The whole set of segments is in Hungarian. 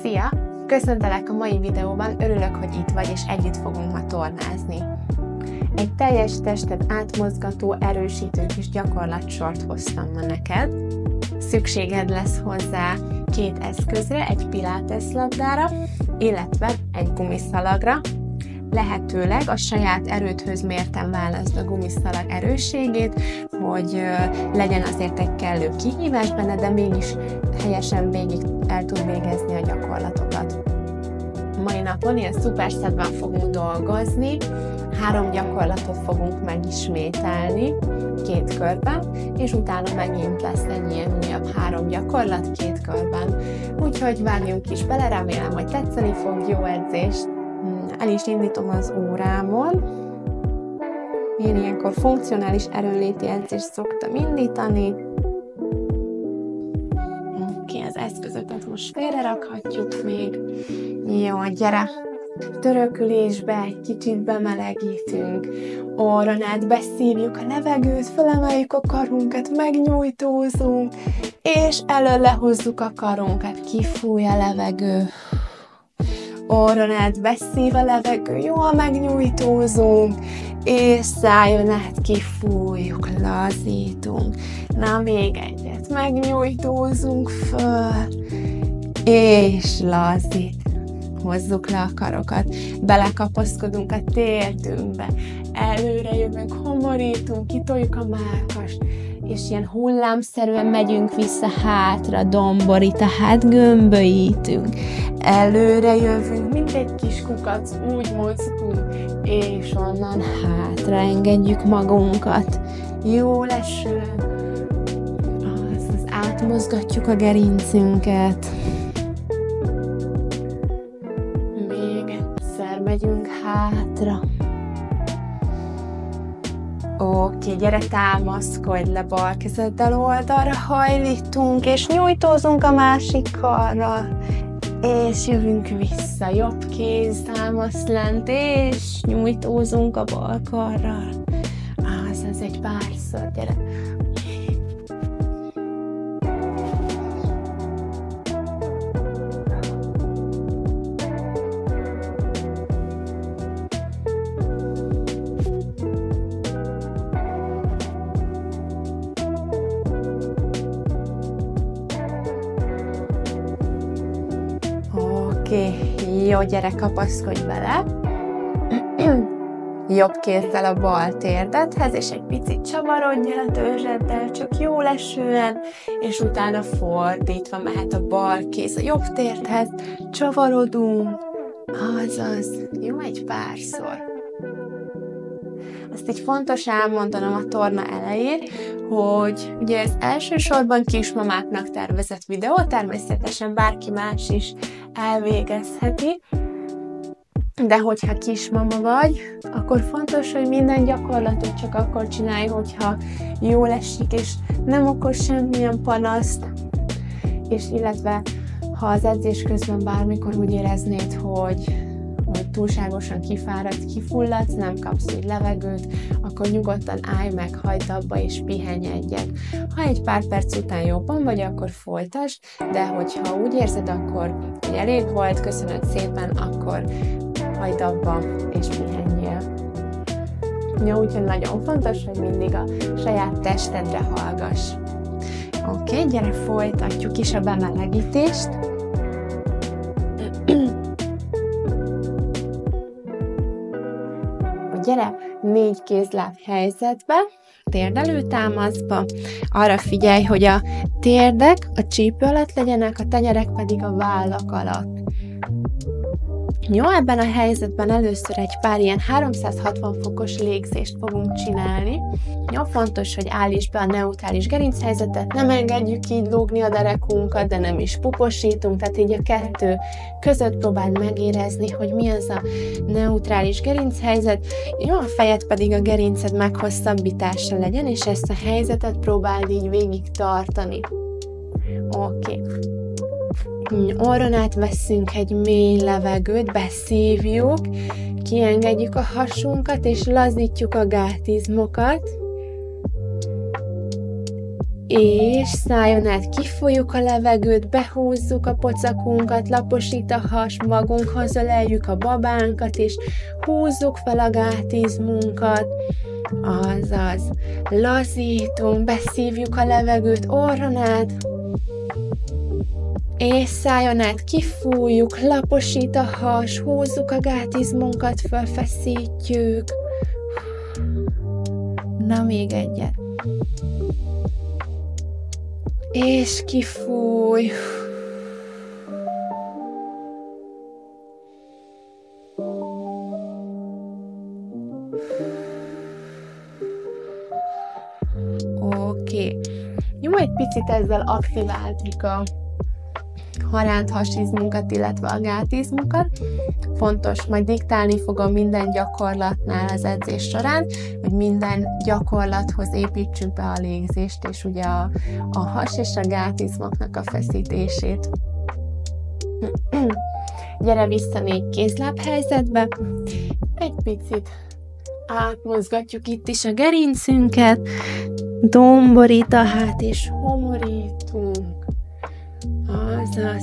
Szia! Köszöntelek a mai videóban, örülök, hogy itt vagy, és együtt fogunk ma tornázni. Egy teljes testet átmozgató, erősítő kis gyakorlatsort hoztam ma neked. Szükséged lesz hozzá 2 eszközre, egy pilates labdára, illetve egy gumiszalagra. Lehetőleg a saját erődhöz mérten válaszd a gumiszalag erősségét, hogy legyen azért egy kellő kihívás benne, de mégis helyesen végig el tud végezni a gyakorlatokat. Mai napon ilyen szuperszedben fogunk dolgozni, 3 gyakorlatot fogunk megismételni 2 körben, és utána megint lesz egy ilyen újabb 3 gyakorlat 2 körben. Úgyhogy vágjunk is bele, remélem, hogy tetszeni fog, jó edzés! El is indítom az órámon. Én ilyenkor funkcionális erőnléti edzést szoktam indítani. Oké, az eszközöket most félrerakhatjuk még. Jó, gyere! Törökülésbe egy kicsit bemelegítünk. Orron át beszívjuk a levegőt, felemeljük a karunkat, megnyújtózunk, és elől lehozzuk a karunkat, kifúj a levegő. Orron át beszív a levegő, jól megnyújtózunk, és szájon át kifújjuk, lazítunk. Na, még egyet, megnyújtózunk föl, és lazít. Hozzuk le a karokat, belekapaszkodunk a térdünkbe, előre jövünk, homorítunk, kitoljuk a mellkast, és ilyen hullámszerűen megyünk vissza hátra, domborít, tehát gömbölyítünk. Előre jövünk, mint egy kis kukac, úgy mozgunk, és onnan hátra engedjük magunkat. Jó leső, azaz átmozgatjuk a gerincünket. Még egyszer megyünk hátra. Oké, gyere, támaszkodj le, bal kezeddel oldalra hajlítunk, és nyújtózunk a másik karral, és jövünk vissza, jobb kéz támasz lent, és nyújtózunk a bal karral. Azaz egy párszor, gyere. Jó, gyere, kapaszkodj bele. Jobb kézzel a bal térdedhez, és egy picit csavarodj el a törzseddel, csak jól esően, és utána fordítva mehet a bal kéz a jobb térdhez, csavarodunk, azaz, jó, egy párszor. Azt így fontos elmondanom a torna elején, hogy ugye ez elsősorban kismamáknak tervezett videó, természetesen bárki más is elvégezheti, de hogyha kismama vagy, akkor fontos, hogy minden gyakorlatot csak akkor csinálj, hogyha jól esik, és nem okoz semmilyen panaszt, és illetve ha az edzés közben bármikor úgy éreznéd, hogy túlságosan kifáradt, kifulladsz, nem kapsz úgy levegőt, akkor nyugodtan állj meg, hagyd abba és pihenj egyet. Ha egy pár perc után jobban vagy, akkor folytasd, de hogyha úgy érzed, akkor hogy elég volt, köszönöd szépen, akkor hagyd abba és pihenjél. Ja, úgyhogy nagyon fontos, hogy mindig a saját testedre hallgass. Oké, gyere, folytatjuk is a bemelegítést. Gyere, 4 kézláb helyzetbe, térdelőtámaszba. Arra figyelj, hogy a térdek a csípő alatt legyenek, a tenyerek pedig a vállak alatt. Jó, ebben a helyzetben először egy pár ilyen 360 fokos légzést fogunk csinálni. Jó, fontos, hogy állítsd be a neutrális gerinchelyzetet, nem engedjük így lógni a derekunkat, de nem is puposítunk, tehát így a 2 között próbáld megérezni, hogy mi az a neutrális gerinchelyzet. Jó, a fejed pedig a gerinced meghosszabbítása legyen, és ezt a helyzetet próbáld így végig tartani. Oké. Orron át veszünk egy mély levegőt, beszívjuk, kiengedjük a hasunkat, és lazítjuk a gátizmokat. és szájon át kifújjuk a levegőt, behúzzuk a pocakunkat, laposít a has, magunkhoz öleljük a babánkat, és húzzuk fel a gátizmunkat, azaz lazítunk, beszívjuk a levegőt orron át, és szájon át kifújjuk, laposít a has, húzzuk a gátizmunkat, fölfeszítjük. Na, még egyet. És kifúj. Oké. Jó, egy picit ezzel aktiváltuk a haránt-hasizmunkat, illetve a gátizmunkat. Fontos, majd diktálni fogom minden gyakorlatnál az edzés során, hogy minden gyakorlathoz építsük be a légzést, és ugye a has és a gátizmoknak a feszítését. Gyere vissza 4 kézláb helyzetbe. Egy picit átmozgatjuk itt is a gerincünket, domborít a hát, és homorítunk. Azaz.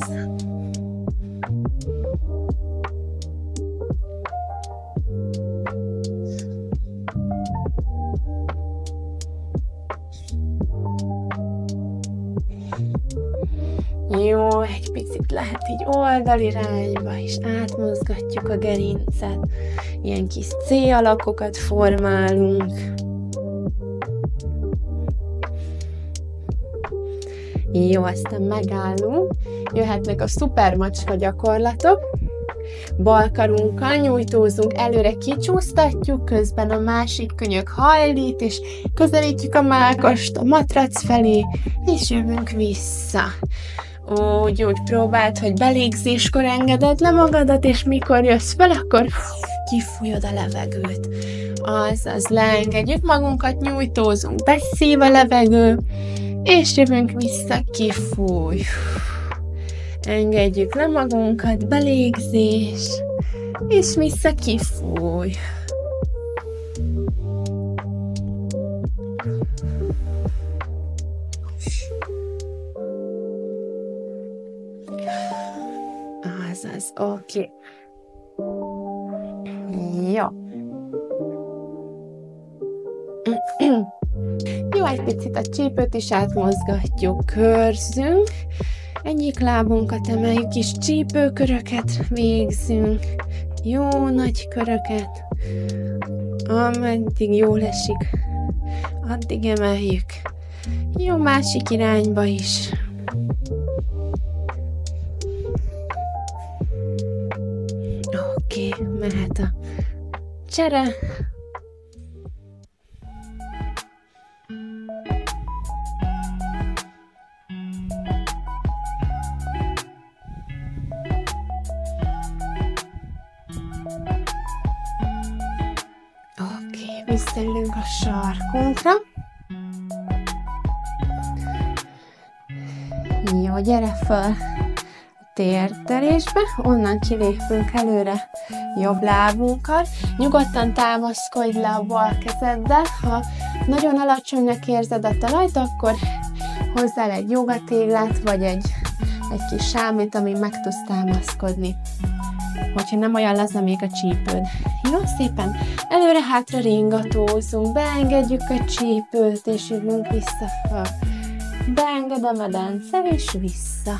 Jó, egy picit lehet így oldalirányba is átmozgatjuk a gerincet. Ilyen kis C-alakokat formálunk. Jó, aztán megállunk. Jöhetnek a szupermacska gyakorlatok. Bal karunkkal nyújtózunk, előre kicsúsztatjuk, közben a másik könyök hajlít, és közelítjük a mákast a matrac felé, és jövünk vissza. Úgy próbáld, hogy belégzéskor engeded le magadat, és mikor jössz fel, akkor kifújod a levegőt. Azaz, leengedjük magunkat, nyújtózunk, beszív a levegő, és jövünk vissza, kifúj. Engedjük le magunkat, belégzés, és vissza, kifúj. Azaz, oké. Jó. Jó, egy picit a csípőt is átmozgatjuk, körzünk. Egyik lábunkat emeljük, kis csípőköröket végzünk. Jó nagy köröket. Ameddig jól esik, addig emeljük. Jó, másik irányba is. Oké, mehet a csere. Visszaülünk a sarkunkra. Jó, gyere föl a térdelésbe, onnan kilépünk előre jobb lábunkkal. Nyugodtan támaszkodj le a bal kezeddel. Ha nagyon alacsonynak érzed a talajt, akkor hozzá egy jogatéglát, vagy egy kis sámlit, amin meg tudsz támaszkodni. Hogyha nem olyan laza még a csípőd. Jó, szépen előre-hátra ringatózunk, beengedjük a csípőt, és jövünk vissza föl. Beenged a medence, és vissza.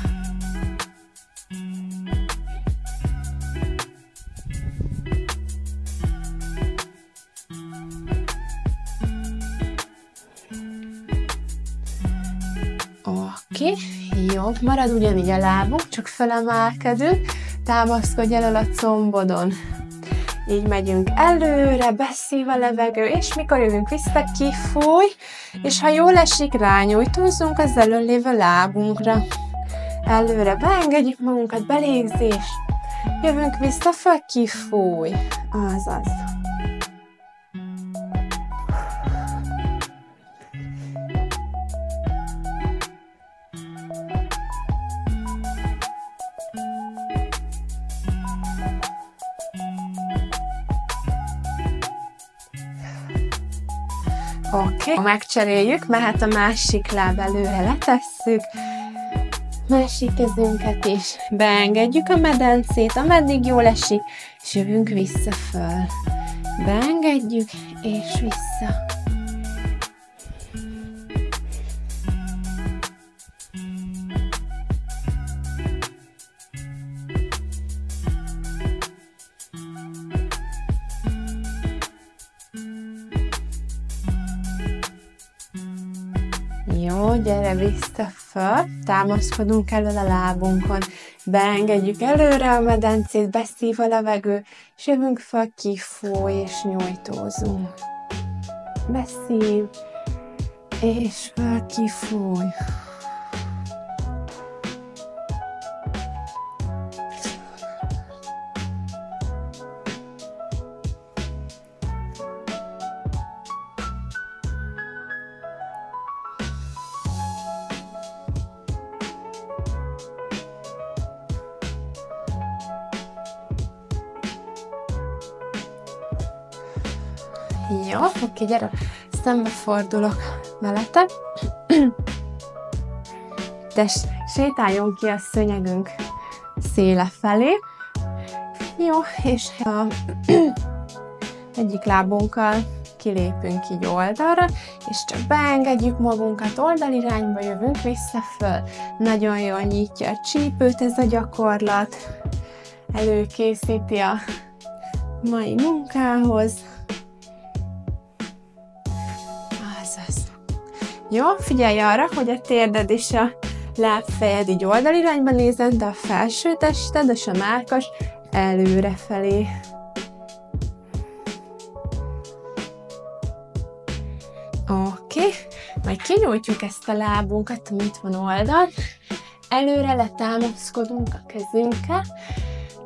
Oké, jó, marad ugyanígy a lábunk, csak felemelkedünk. Támaszkodj el a combodon. Így megyünk előre, beszív a levegő, és mikor jövünk vissza, kifúj, és ha jól esik, rányújtózzunk az elől lévő lábunkra. Előre beengedjük magunkat, belégzés. Jövünk vissza, föl, kifúj. Azaz. Oké. Megcseréljük, mehet a másik láb előre, letesszük, másik kezünket is beengedjük a medencét, ameddig jól esik, és jövünk vissza föl. Beengedjük, és vissza. Jó, gyere vissza föl, támaszkodunk elől a lábunkon, beengedjük előre a medencét, beszív a levegő, és jövünk föl, kifúj, és nyújtózunk. Beszív, és föl, kifúj. Jó, oké, gyere, szembefordulok veletek, de sétáljunk ki a szőnyegünk széle felé. Jó, és a egyik lábunkkal kilépünk így oldalra, és csak beengedjük magunkat oldalirányba, jövünk vissza föl. Nagyon jól nyitja a csípőt ez a gyakorlat, előkészíti a mai munkához. Jó, figyelj arra, hogy a térded és a lábfejed így oldalirányba nézzen, de a felső tested és a mellkas előrefelé. Oké, majd kinyújtjuk ezt a lábunkat, ami itt van oldalt, előre letámaszkodunk a kezünkkel,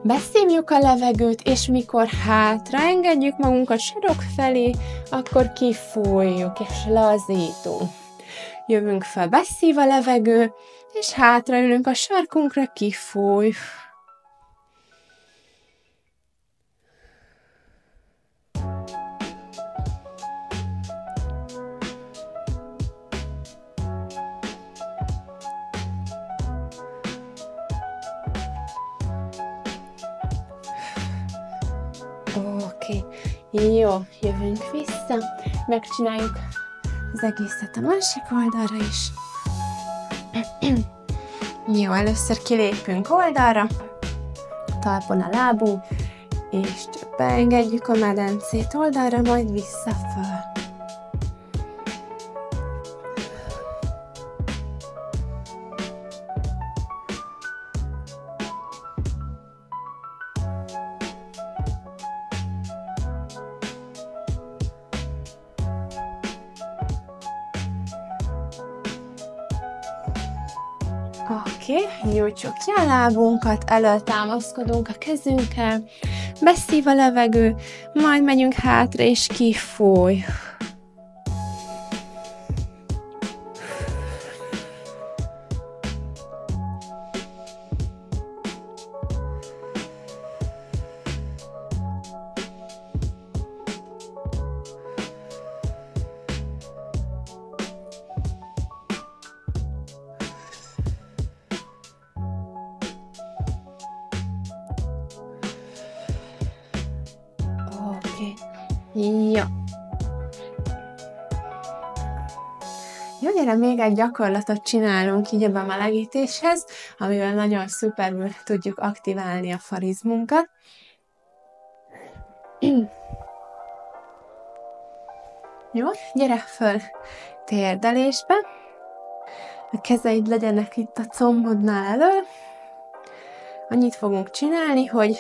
beszívjuk a levegőt, és mikor hátra engedjük magunkat sarok felé, akkor kifújjuk és lazítunk. Jövünk fel, beszív a levegő, és hátraülünk a sarkunkra, kifúj. Oké, jó, jövünk vissza, megcsináljuk az egészet a másik oldalra is. Jó, először kilépünk oldalra, talpon a lábunk, és csak beengedjük a medencét oldalra, majd vissza föl. Oké, nyújtsuk ki a lábunkat, elől támaszkodunk a kezünkkel, beszív a levegő, majd megyünk hátra és kifúj. Jó. Jó, gyere, még egy gyakorlatot csinálunk így a bemelegítéshez, amivel nagyon szuperül tudjuk aktiválni a farizmunkat. Jó, gyere föl térdelésbe. A kezeid legyenek itt a combodnál elől. Annyit fogunk csinálni, hogy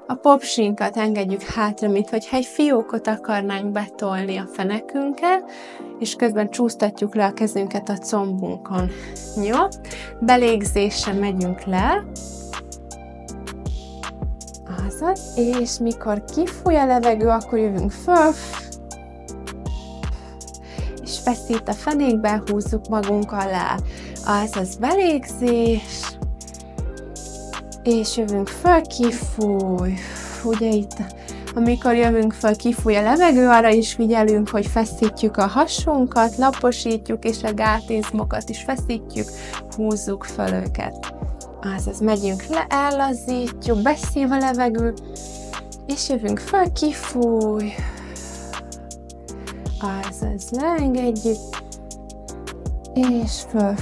a popsinkat engedjük hátra, mintha egy fiókot akarnánk betolni a fenekünkkel, és közben csúsztatjuk le a kezünket a combunkon. Jó? Belégzéssel megyünk le. Azaz, és mikor kifúj a levegő, akkor jövünk föl, és feszít a fenékbe, húzzuk magunk alá. Azaz, belégzés. És jövünk föl, kifúj. Ugye itt Amikor jövünk fel, kifúj a levegő, arra is figyelünk, hogy feszítjük a hasunkat, laposítjuk, és a gátizmokat is feszítjük, húzzuk fel őket. Azaz megyünk le, ellazítjuk, beszív a levegő, és jövünk fel, kifúj. Azaz leengedjük, és föl.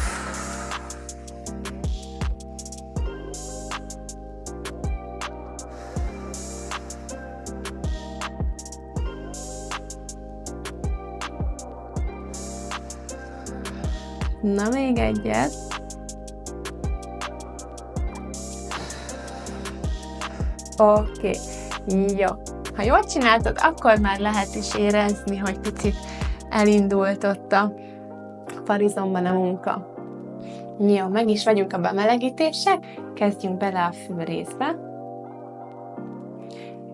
Na, még egyet. Oké. Jó. Ha jól csináltad, akkor már lehet is érezni, hogy picit elindult ott a parizomban a munka. Jó, meg is vagyunk a bemelegítések, kezdjünk bele a fülrészbe.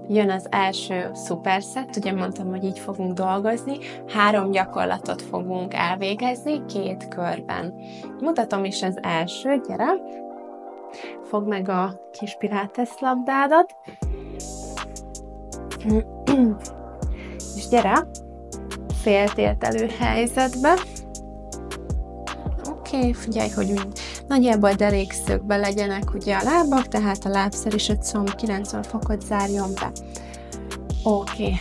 Jön az első szuperszett, ugye mondtam, hogy így fogunk dolgozni, 3 gyakorlatot fogunk elvégezni 2 körben. Mutatom is az első, gyere! Fogd meg a kis pilates labdádat, és gyere, féltértelő helyzetbe. Oké, figyelj, hogy úgy nagyjából derékszögbe legyenek ugye a lábak, tehát a lábszer és a comb 90 fokot zárjon be. Oké,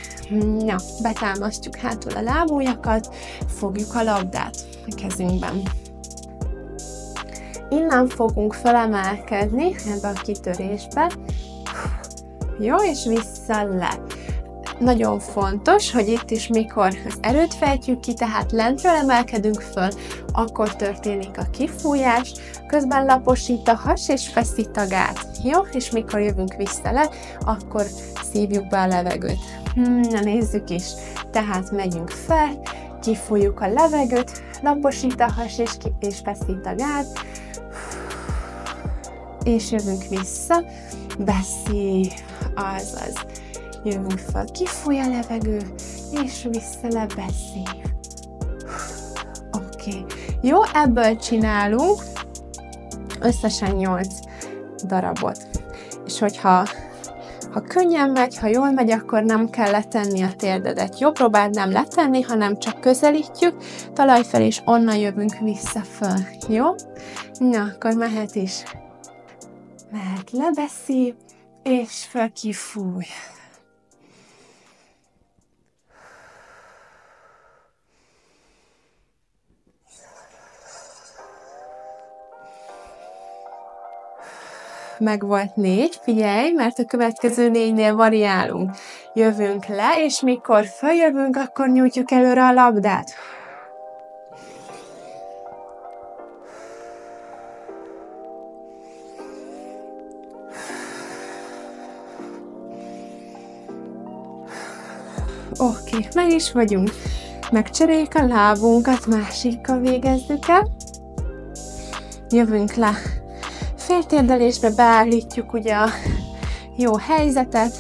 na, betámasztjuk hátul a lábujjakat, fogjuk a labdát a kezünkben. Innen fogunk felemelkedni ebbe a kitörésbe. Jó, és vissza le. Nagyon fontos, hogy itt is mikor az erőt fejtjük ki, tehát lentről emelkedünk föl, akkor történik a kifújás, közben laposít a has és feszít a gát. Jó? És mikor jövünk vissza le, akkor szívjuk be a levegőt. Na nézzük is. Tehát megyünk fel, kifújjuk a levegőt, laposít a has és feszít a gát, és jövünk vissza, beszív, azaz. Jövünk fel, kifúj a levegő, és vissza le, beszív. Oké. Jó, ebből csinálunk összesen 8 darabot. És hogyha könnyen megy, ha jól megy, akkor nem kell letenni a térdedet. Jó, próbáld nem letenni, hanem csak közelítjük, talaj fel, és onnan jövünk vissza föl. Jó? Na, akkor mehet is. Mehet le, beszív, és föl, kifúj. Meg volt 4, figyelj, mert a következő 4-nél variálunk. Jövünk le, és mikor följövünk, akkor nyújtjuk előre a labdát. Oké, meg is vagyunk. Megcseréljük a lábunkat, másikkal végezzük el. Jövünk le. Féltérdelésbe beállítjuk ugye a jó helyzetet.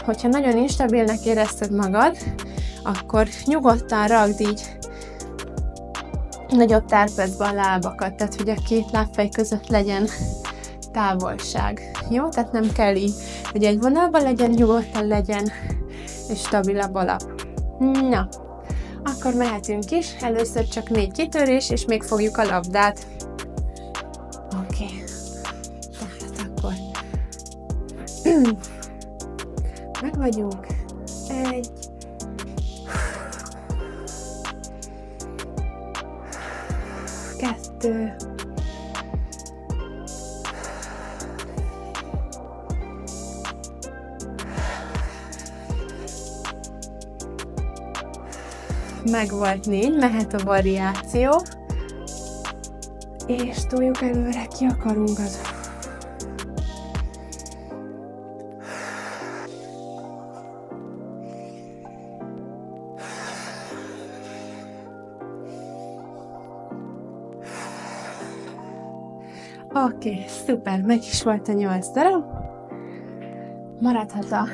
Hogyha nagyon instabilnek érezted magad, akkor nyugodtan ragd így nagyobb tárpecbe a lábakat, tehát hogy a 2 lábfej között legyen távolság. Jó? Tehát nem kell így, hogy egy vonalban legyen, nyugodtan legyen, és stabilabb alap. Na, akkor mehetünk is. Először csak 4 kitörés, és még fogjuk a labdát. Oké. Tehát akkor meg vagyunk. 1. 2. 3. Meg volt 4, mehet a variáció. És toljuk előre ki a karunkat. Oké, szuper, meg is volt a 8 darab. Maradhat a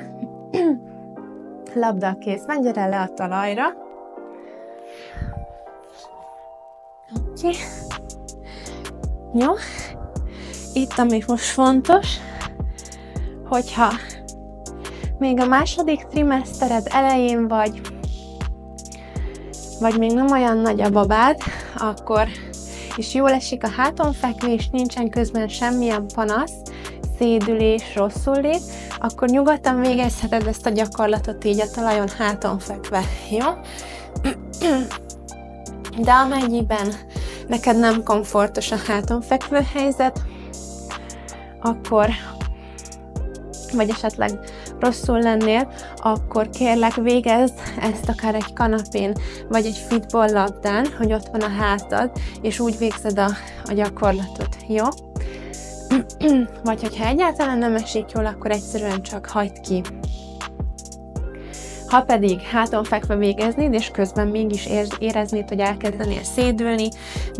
labda a kézben, gyere le a talajra. Oké. Jó. Itt, ami most fontos, hogyha még a második trimesztered elején vagy még nem olyan nagy a babád, akkor is jól esik a hátonfekvés, nincsen közben semmilyen panasz, szédülés, rosszul lét, akkor nyugodtan végezheted ezt a gyakorlatot így a talajon háton fekve, jó? De amennyiben neked nem komfortos a háton fekvő helyzet, akkor, vagy esetleg rosszul lennél, akkor kérlek végezd ezt akár egy kanapén, vagy egy fitball labdán, hogy ott van a hátad, és úgy végzed a gyakorlatot, jó? Vagy hogyha egyáltalán nem esik jól, akkor egyszerűen csak hagyd ki. Ha pedig háton fekve végeznéd, és közben mégis éreznéd, hogy elkezdenél szédülni,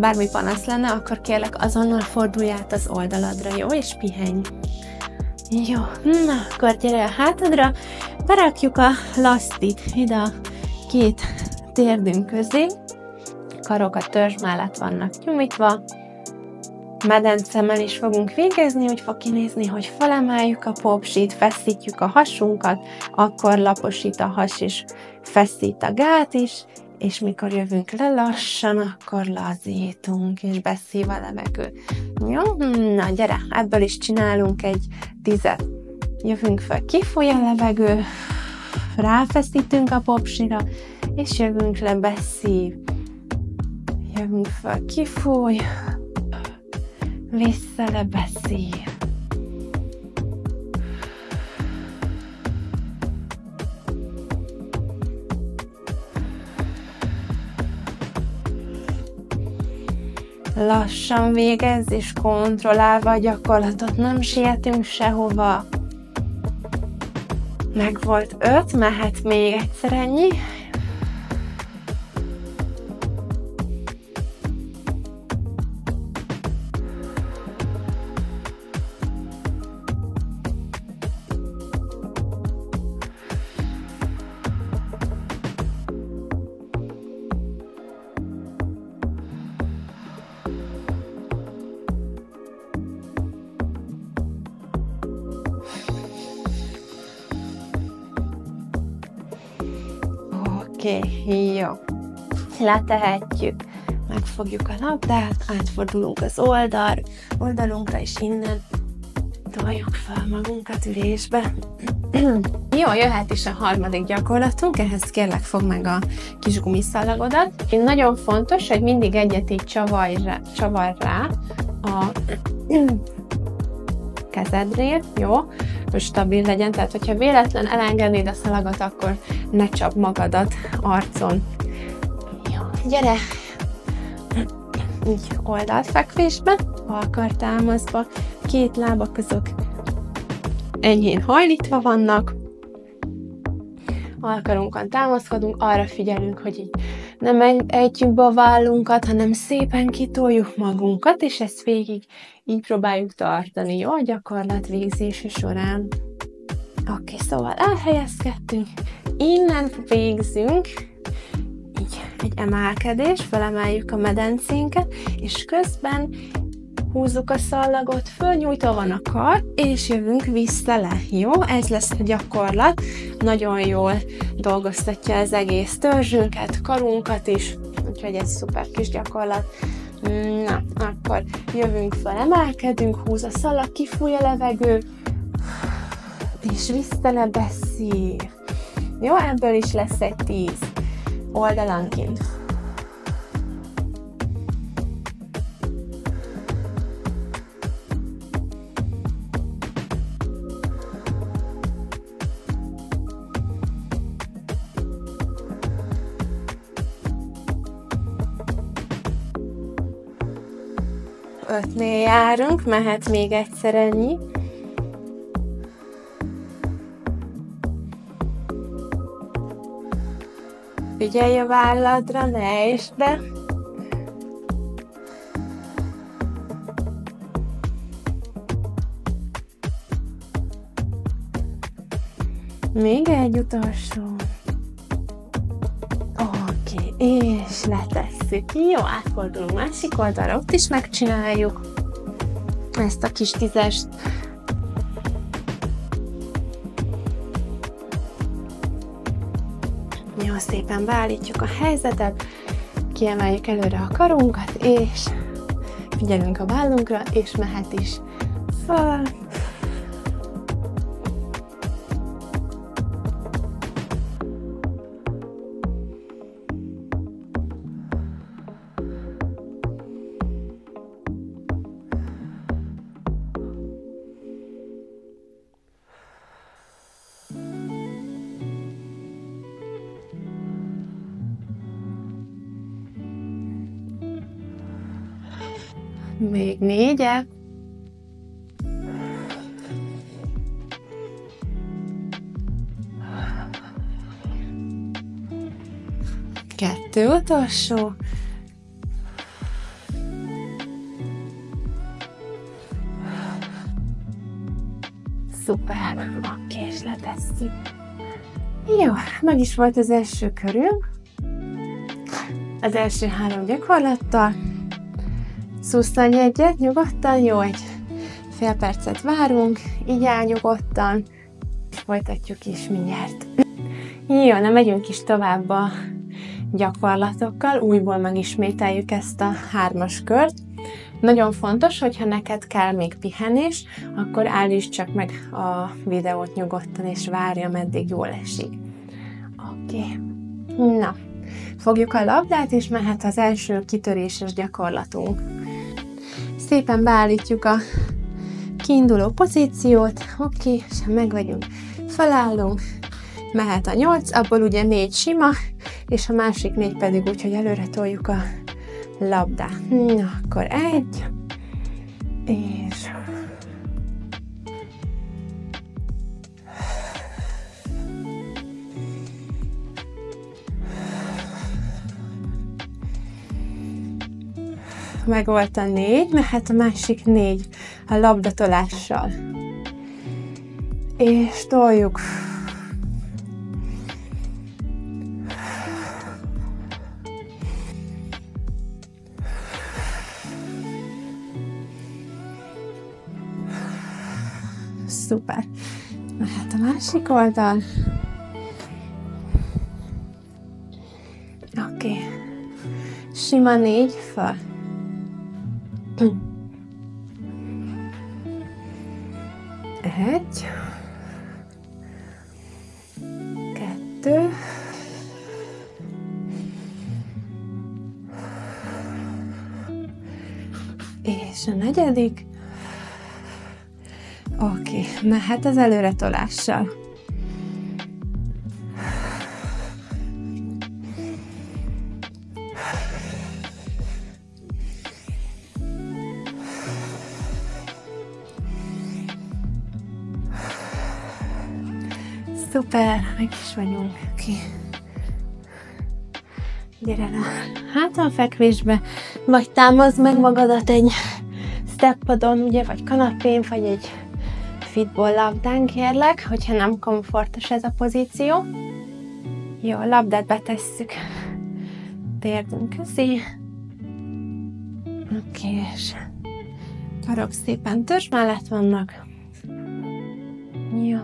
bármi panasz lenne, akkor kérlek azonnal fordulj át az oldaladra, jó? És pihenj. Jó, na akkor gyere a hátadra, berakjuk a lasztit ide a két térdünk közé, karok a törzs mellett vannak nyújtva, medencemmel is fogunk végezni, úgy fog kinézni, hogy felemeljük a popsit, feszítjük a hasunkat, akkor laposít a has és feszít a gát is, és mikor jövünk le lassan, akkor lazítunk, és beszív a levegő. Jó? Na gyere, ebből is csinálunk egy 10. Jövünk fel, kifúj a levegő, ráfeszítünk a popsira, és jövünk le, beszív. Jövünk fel, kifúj, vissza le, beszív. Lassan végezz és kontrollálva a gyakorlatot, nem sietünk sehova. Megvolt 5, mehet még egyszer ennyi. Oké, jó. Letehetjük, megfogjuk a labdát, átfordulunk az oldalunkra, és innen toljuk fel magunkat ülésbe. Jó, jöhet is a harmadik gyakorlatunk, ehhez kérlek fogd meg a kis gumiszalagodat. Nagyon fontos, hogy mindig egyet így csavarj rá a kezedre, jó? Hogy stabil legyen, tehát hogyha véletlen elengednéd a szalagot, akkor ne csap magadat arcon. Jó, gyere! Így oldalfekvésbe, alkar támaszba, két lábak azok enyhén hajlítva vannak, alkarunkon támaszkodunk, arra figyelünk, hogy így nem ejtjük be a vállunkat, hanem szépen kitoljuk magunkat, és ezt végig így próbáljuk tartani, jó? A gyakorlat végzése során. Oké, szóval elhelyezkedtünk, innen végzünk, így egy emelkedés, felemeljük a medencénket, és közben húzzuk a szallagot, fölnyújtva van a kar, és jövünk vissza le, jó? Ez lesz a gyakorlat, nagyon jól dolgoztatja az egész törzsünket, karunkat is, úgyhogy ez szuper kis gyakorlat. Na, akkor jövünk fel, emelkedünk, húz a szalag, kifúj a levegő, és vissza le, beszív. Jó, ebből is lesz egy 10 oldalanként. Ötnél járunk, mehet még egyszer ennyi. Figyelj a válladra, ne esd be. Még egy utolsó. Oké, és letesszük. Jó, átfordulunk másik oldalra, ott is megcsináljuk ezt a kis 10-est. Nagyon szépen beállítjuk a helyzetet, kiemeljük előre a karunkat, és figyelünk a vállunkra, és mehet is föl. Még 4-et. 2 utolsó. Szuper. Oké, és letesszük. Jó, meg is volt az első körünk. Az első 3 gyakorlattal. Szusszanj egyet, nyugodtan, jó, egy fél percet várunk, így áll nyugodtan, és folytatjuk is mindjárt. Jó, na megyünk is tovább a gyakorlatokkal, újból megismételjük ezt a 3-as kört. Nagyon fontos, hogyha neked kell még pihenés, akkor állítsd csak meg a videót nyugodtan, és várja, meddig jól esik. Oké. Na, fogjuk a labdát, és mehet az első kitöréses gyakorlatunk. Szépen beállítjuk a kiinduló pozíciót, oké, és meg vagyunk, felállunk, mehet a 8, abból ugye 4 sima, és a másik 4 pedig úgy, hogy előre toljuk a labdát. Na, akkor 1, és... meg volt a 4, mehet a másik 4 a labdatolással. És toljuk. Szuper. Mehet a másik oldal. Oké. Sima 4 föl. 1, 2, és a 4. Oké, mehet az előretolással. Szuper, meg is vagyunk. Oké. Gyere le hátrafekvésbe, vagy támaszd meg magadat egy steppadon, ugye, vagy kanapén, vagy egy fitball labdán, kérlek, hogyha nem komfortos ez a pozíció. Jó, a labdát betesszük térdünk közé. Oké, és karok szépen törzs mellett vannak. Jó.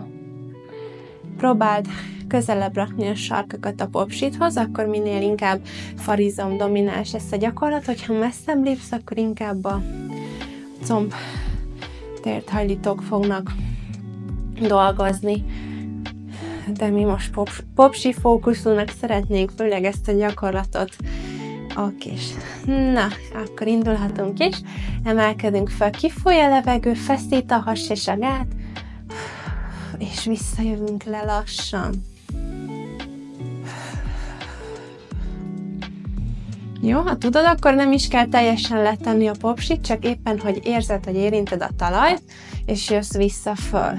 Próbáld közelebb rakni a sarkakat a popsithoz, akkor minél inkább farizom domináns lesz a gyakorlat, hogyha messzebb lépsz, akkor inkább a comb térdhajlítók fognak dolgozni. De mi most popsi fókuszúnak szeretnénk főleg ezt a gyakorlatot. Oké, na, akkor indulhatunk is. Emelkedünk fel, kifúj a levegő, feszít a has és a gát, és visszajövünk le lassan. Jó, ha tudod, akkor nem is kell teljesen letenni a popsit, csak éppen, hogy érzed, hogy érinted a talajt, és jössz vissza föl.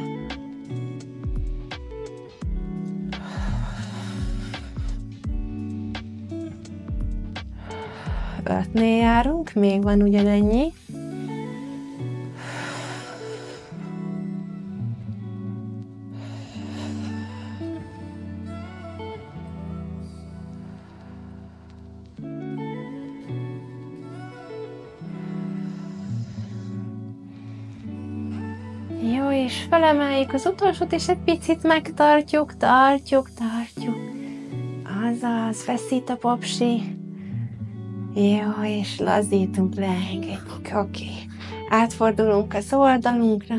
5-nél járunk, még van ugyanennyi. Jó, és felemeljük az utolsót, és egy picit megtartjuk, tartjuk. Azaz, feszít a popsi. Jó, és lazítunk, leengedjük. Oké. Átfordulunk az oldalunkra.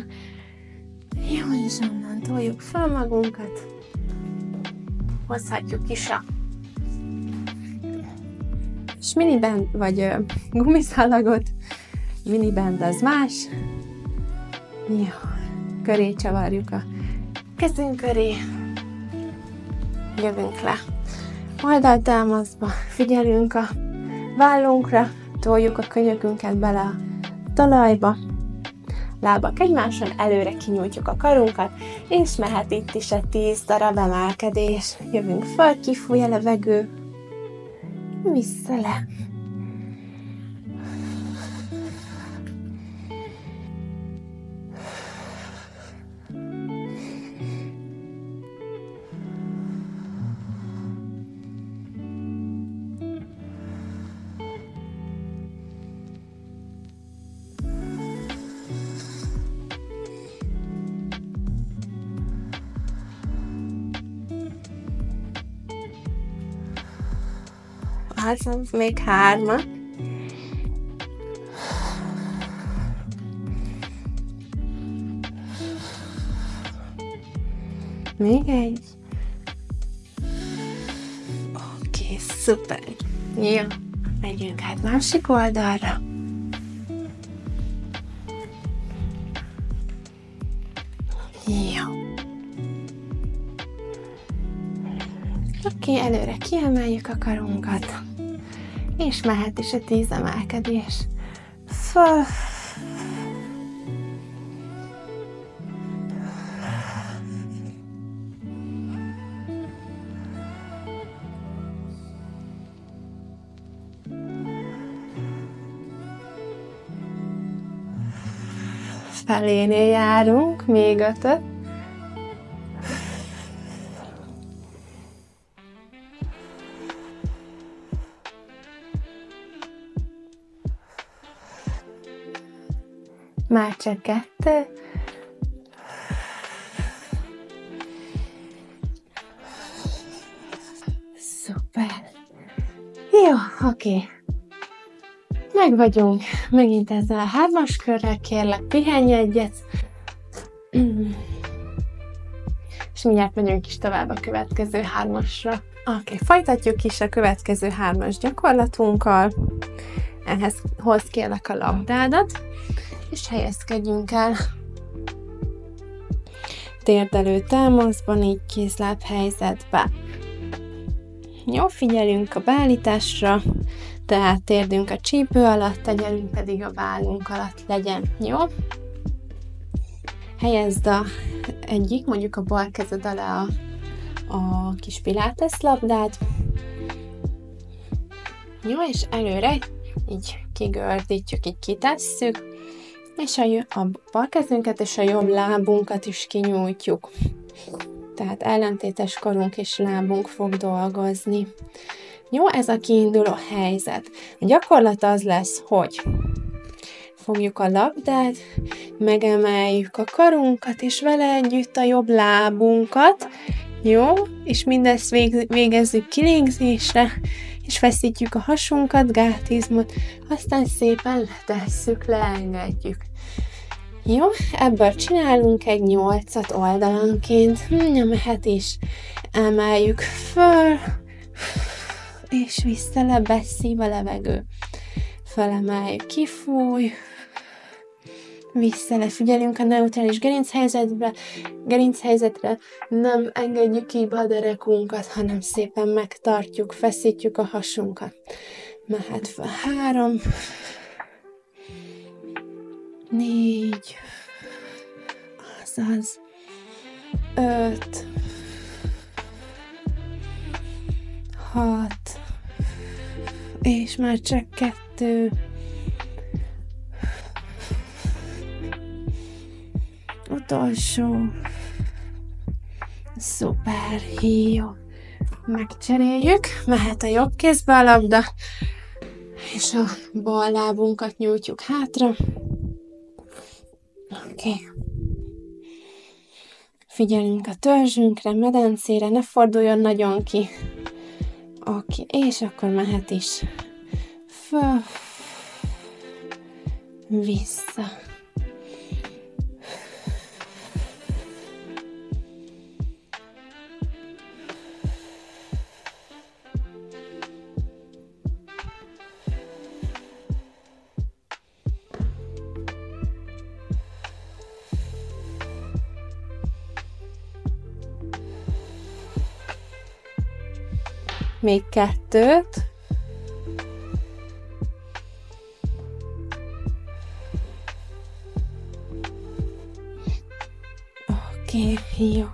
Jó, és onnan toljuk fel magunkat. Hozhatjuk is a miniband, vagy gumiszalagot. Miniband az más. Jó, köré csavarjuk a kezünk köré. Jövünk le. Oldaltámaszba, figyelünk a vállunkra, toljuk a könyökünket bele a talajba, lábak egymáson, előre kinyújtjuk a karunkat, és mehet itt is egy 10 darab emelkedés. Jövünk fel, kifúj a levegő, vissza le. Az még 3. Még egy. Oké, szuper. Jó, megyünk át másik oldalra. Jó. Oké, előre kiemeljük a karunkat. És mehet is a 10 emelkedés. Föl. Felénél járunk, még 5. Már csak 2. Szuper. Jó, oké. Meg vagyunk. Megint ezzel a 3-as körrel, kérlek, pihenj egyet. És mindjárt megyünk is tovább a következő 3-asra. Oké, folytatjuk is a következő 3-as gyakorlatunkkal. Ehhez hozd kérlek a labdádat, és helyezkedjünk el térdelő támaszban, így kézláb helyzetbe. Jó, figyelünk a beállításra, tehát térdünk a csípő alatt, tegyelünk pedig a vállunk alatt legyen, jó? Helyezd mondjuk a bal kezed alá a kis pilates labdát. Jó, és előre így kigördítjük, így kitesszük, és a bal kezünket és a jobb lábunkat is kinyújtjuk. Tehát ellentétes karunk és lábunk fog dolgozni. Jó, ez a kiinduló helyzet. A gyakorlat az lesz, hogy fogjuk a labdát, megemeljük a karunkat, és vele együtt a jobb lábunkat, jó? És mindezt végezzük kilégzésre, és feszítjük a hasunkat, gátizmot, aztán szépen letesszük, leengedjük. Jó, ebből csinálunk egy 8-at oldalanként, mehet is, emeljük föl, és vissza le, beszív a levegő. Felemeljük, kifúj, vissza le, figyelünk a neutrális gerinchelyzetre, nem engedjük ki a derekunkat, hanem szépen megtartjuk, feszítjük a hasunkat. Mehet fel 3, 4, azaz 5, 6, és már csak 2, utolsó, szuper, jó, megcseréljük, mehet a jobb kézbe a labda, és a bal lábunkat nyújtjuk hátra. Oké. Figyelünk a törzsünkre, medencére, ne forduljon nagyon ki. Oké, és akkor mehet is föl, vissza. Még 2. Oké, jó.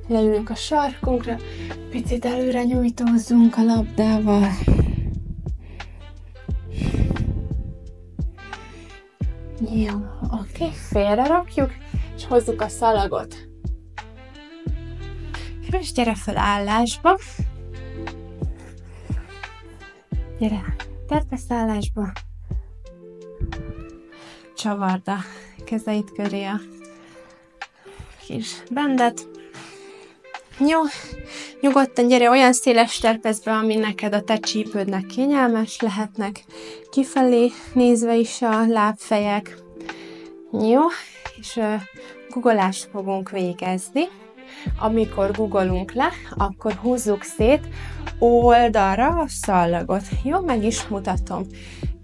Leülünk a sarkunkra, picit előre nyújtózzunk a labdával. Jó, oké, félre rakjuk, és hozzuk a szalagot. És gyere fel állásba. Gyere, tedd be szállásba. Csavard a kezeid köré a kis bendet. Jó, nyugodtan gyere olyan széles terpezbe, ami neked a te csípődnek kényelmes lehetnek. Kifelé nézve is a lábfejek. Jó, és guggolást fogunk végezni. Amikor guggolunk le, akkor húzzuk szét oldalra a szallagot. Jó, meg is mutatom.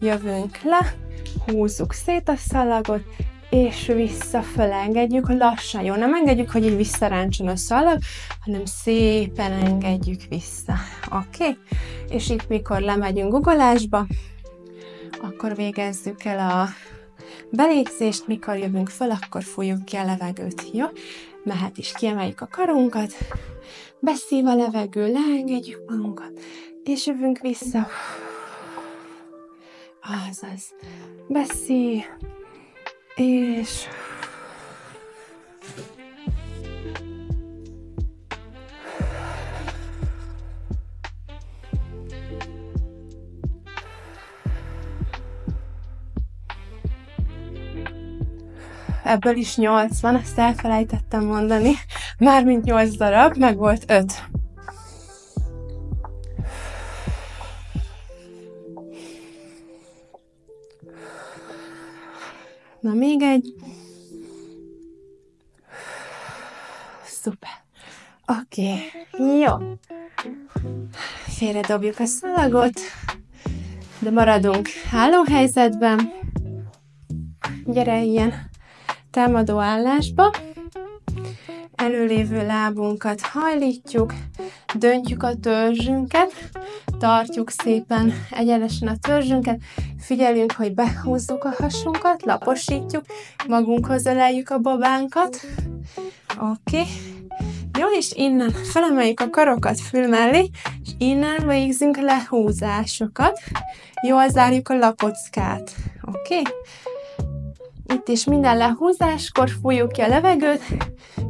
Jövünk le, húzzuk szét a szallagot, és vissza fölengedjük lassan. Jó, nem engedjük, hogy így visszaráncson a szalag, hanem szépen engedjük vissza. Oké? És itt, mikor lemegyünk guggolásba, akkor végezzük el a belégzést, mikor jövünk föl, akkor fújjuk ki a levegőt. Jó? Mehet is, kiemeljük a karunkat, beszív a levegő, leengedjük magunkat, és jövünk vissza. Azaz. Beszív, és ebből is 8 van, ezt elfelejtettem mondani. Mármint 8 darab, meg volt 5. Na, még egy. Szuper. Oké, jó. Félredobjuk a szalagot, de maradunk hálóhelyzetben. Gyere ilyen támadó állásba. Előlévő lábunkat hajlítjuk, döntjük a törzsünket, tartjuk szépen egyenesen a törzsünket, figyelünk, hogy behúzzuk a hasunkat, laposítjuk, magunkhoz öleljük a babánkat. Oké. Jó, és innen felemeljük a karokat fül mellé, és innen végzünk lehúzásokat. Jól zárjuk a lapockát. Oké? Itt is minden lehúzáskor fújjuk ki a levegőt,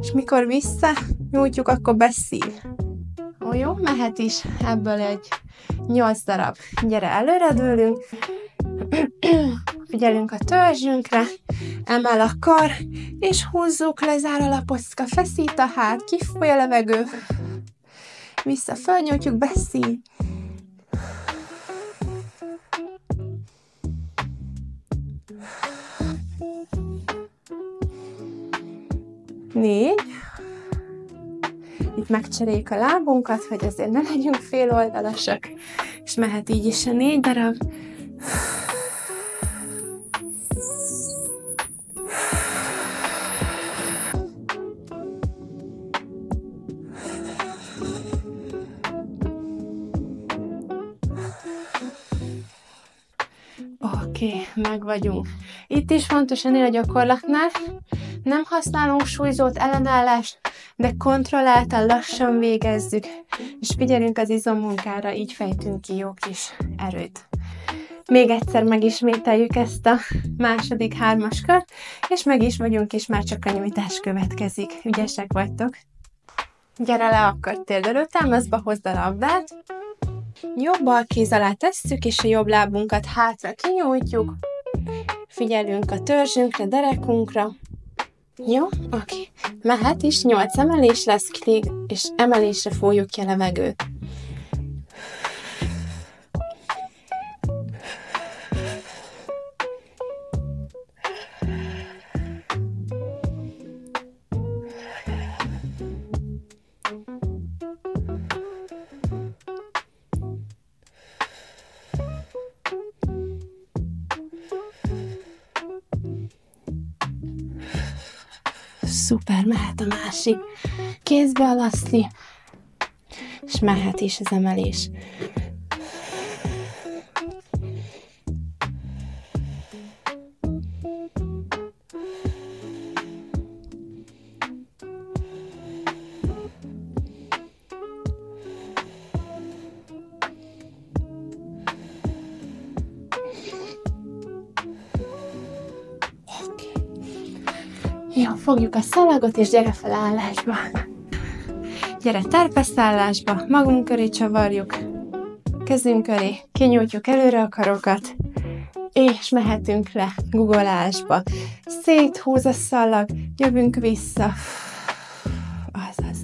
és mikor visszanyújtjuk, akkor beszív. Jó, mehet is ebből egy 8 darab. Gyere, előredőlünk. Figyelünk a törzsünkre, emel a kar, és húzzuk le, zár a lapocka, feszít a hát, kifúj a levegő. Vissza, fölnyújtjuk, beszív. Négy. Itt megcseréljük a lábunkat, hogy azért ne legyünk féloldalasak, és mehet így is a 4 darab. Oké, meg vagyunk. Itt is fontos ennél a gyakorlatnál, nem használunk súlyzót, ellenállást, de kontrolláltan, lassan végezzük, és figyelünk az izommunkára, így fejtünk ki jó kis erőt. Még egyszer megismételjük ezt a második 3-as kört, és meg is vagyunk, és már csak a nyújtás következik. Ügyesek vagytok. Gyere le akkor térdelő támaszba, hozd a labdát. Jobb bal kéz alá tesszük, és a jobb lábunkat hátra kinyújtjuk. Figyelünk a törzsünkre, derekunkra. Jó? Oké. Mehet is, 8 emelés lesz, és emelésre fújjuk ki a levegőt. Szuper, mehet a másik. Kézbe alasztni, és mehet is az emelés. Jó, fogjuk a szalagot, és gyere fel állásba. Gyere terpeszállásba, magunk köré csavarjuk, kezünk köré, kinyújtjuk előre a karokat, és mehetünk le guggolásba. Széthúz a szalag, jövünk vissza. Azaz.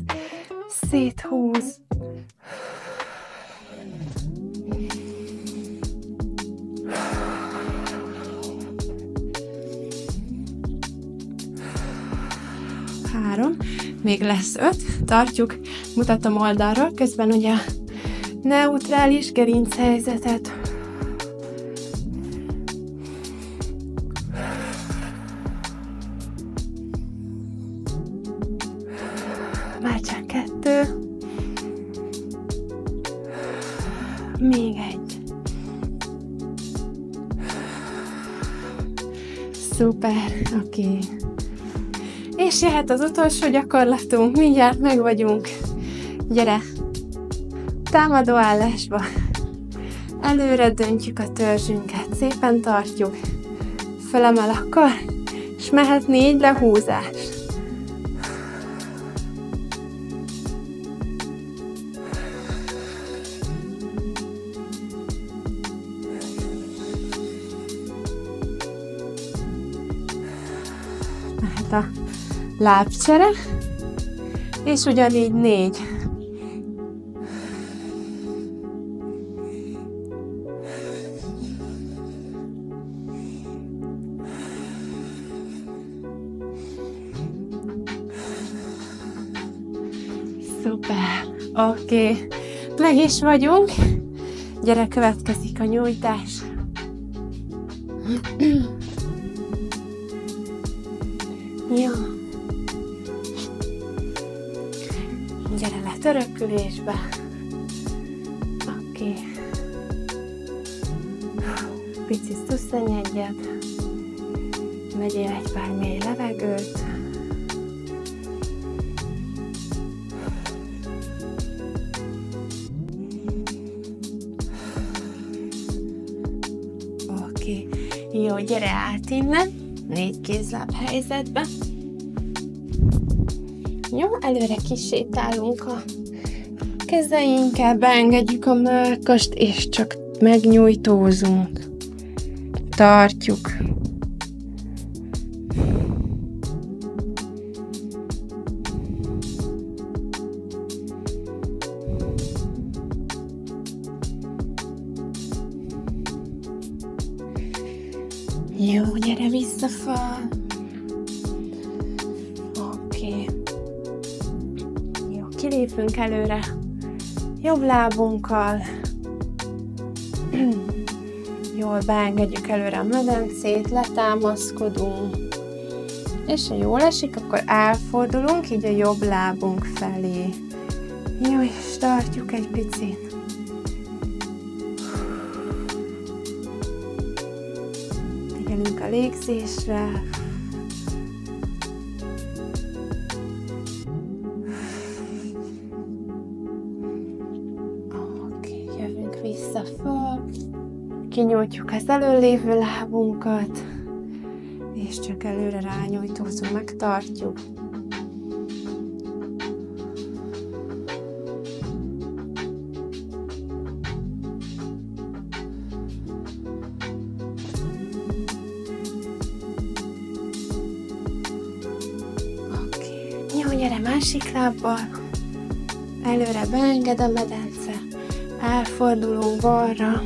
Széthúz. Még lesz 5, tartjuk, mutatom oldalról, közben ugye a neutrális gerinc helyzetet. Már csak 2. Még 1. Szuper, oké. És jöhet az utolsó gyakorlatunk, mindjárt meg vagyunk. Gyere! Támadó állásba. Előre döntjük a törzsünket, szépen tartjuk. Fölemel a kar, és mehet 4 lehúzás. Mehet a lábcsere, és ugyanígy 4. Szuper, oké. Meg is vagyunk. Gyere, következik a nyújtás. Jó. Gyere le törökülésbe. Oké. Picit szusszanj egyet. Vegyél egy pár mély levegőt. Oké. Jó, gyere át innen. 4 kézláb helyzetbe. Jó, előre kisétálunk a kezeinkkel, beengedjük a mellkast, és csak megnyújtózunk. Tartjuk. Jó, gyere vissza fel. Oké. Jó, kilépünk előre. Jobb lábunkkal. Jól beengedjük előre a medencét, letámaszkodunk. És ha jól esik, akkor elfordulunk így a jobb lábunk felé. Jó, és tartjuk egy picit. Figyelünk a légzésre. Oké, jövünk vissza föl. Kinyújtjuk az előlévő lábunkat, és csak előre rányújtózunk, megtartjuk. Oké. Jó, gyere másik lábbal. Előre beenged a medence. Elfordulunk balra.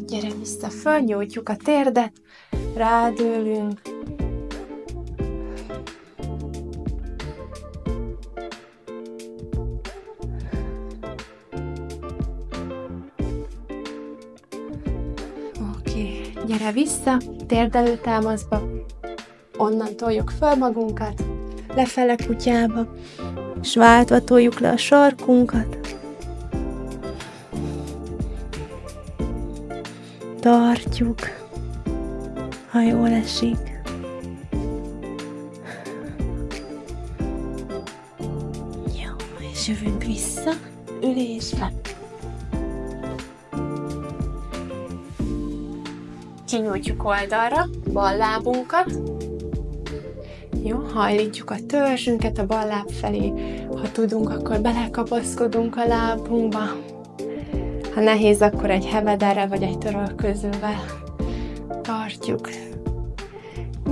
Gyere vissza, fölnyújtjuk a térdet, rádőlünk. gyere vissza, térdelő támaszba, onnan toljuk föl magunkat, lefele kutyába, és váltva toljuk le a sarkunkat. Tartjuk, ha jól esik. Jó, és jövünk vissza, ülésbe. Kinyújtjuk oldalra, bal lábunkat. Jó, hajlítjuk a törzsünket a bal láb felé. Ha tudunk, akkor belekapaszkodunk a lábunkba. Ha nehéz, akkor egy hevederrel vagy egy törölközővel tartjuk.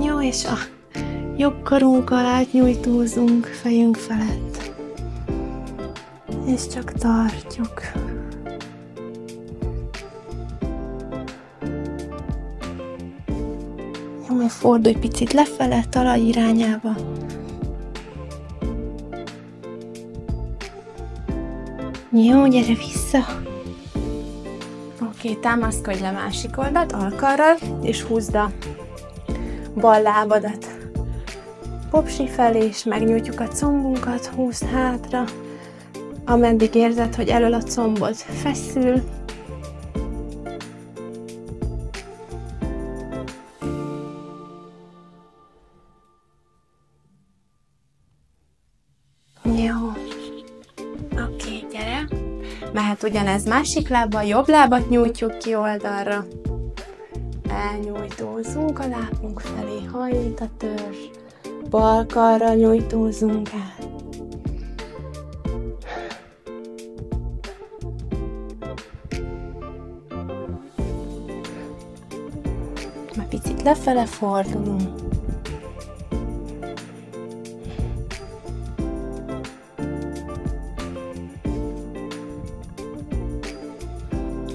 Jó, és a jobb karunkkal átnyújtózunk fejünk felett. És csak tartjuk. Jó, majd fordulj picit lefele, talaj irányába. Jó, gyere vissza. Oké, támaszkodj le másik oldalt, alkarral, és húzd a bal lábadat popsi felé, és megnyújtjuk a combunkat, húzd hátra, ameddig érzed, hogy elől a combod feszül. Jó. Oké, gyere. Mehet ugyanez másik lábbal, jobb lábat nyújtjuk ki oldalra. Elnyújtózunk a lábunk felé, hajlít a törzs. Bal karral nyújtózunk át. Már picit lefele fordulunk.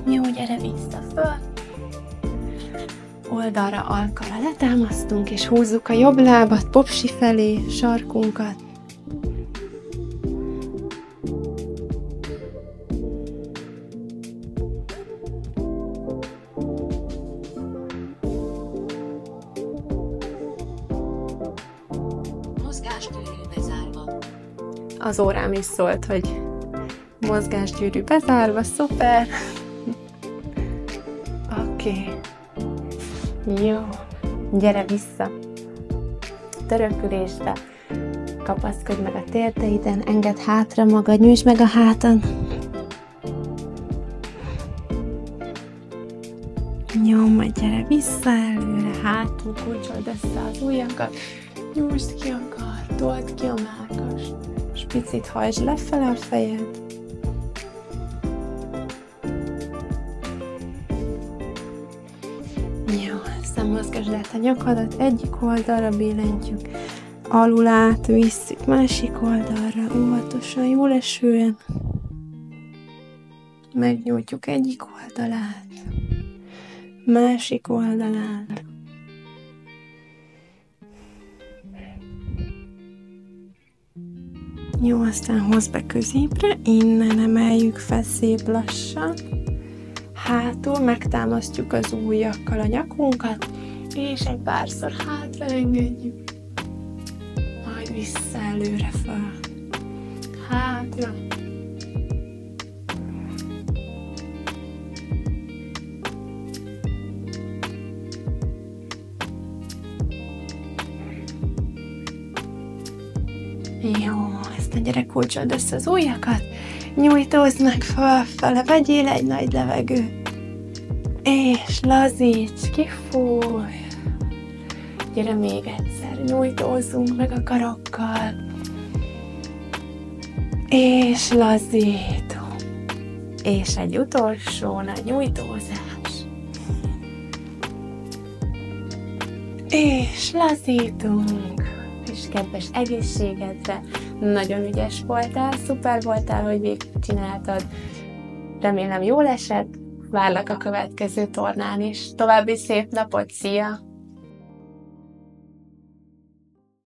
Jó, gyere vissza föl. Oldalra, alkalra letámasztunk, és húzzuk a jobb lábat popsi felé, sarkunkat. Mozgásgyűrű bezárva. Az órám is szólt, hogy mozgásgyűrű bezárva, szuper. Oké. Jó. Gyere vissza. Törökülésbe. Kapaszkodj meg a térdeiden, engedd hátra magad, nyújtsd meg a hátad. Jó, majd gyere vissza előre, hátul kulcsold össze az ujjakat, nyújtsd ki a kard, told ki a mellkast, és picit hajtsd lefele a fejed. Jó, aztán mozgasd át a nyakadat, egyik oldalra billentjük, alul át visszük másik oldalra, óvatosan, jól esően. Megnyújtjuk egyik oldalát, másik oldalát. Jó, aztán hozd be középre, innen emeljük fel szép lassan. Hátul megtámasztjuk az ujjakkal a nyakunkat, és egy párszor hátra engedjük. Majd vissza előre föl. Hátra. Jó, aztán gyere, kulcsold össze az ujjakat, nyújtózd meg fölfele, vegyél egy nagy levegőt, és lazíts, kifújj. Gyere még egyszer, nyújtózzunk meg a karokkal, és lazítunk. És egy utolsó nagy nyújtózás. És lazítunk. És kedves egészségedre, nagyon ügyes voltál, szuper voltál, hogy végigcsináltad. Remélem jól esett, várlak a következő tornán is. További szép napot, szia!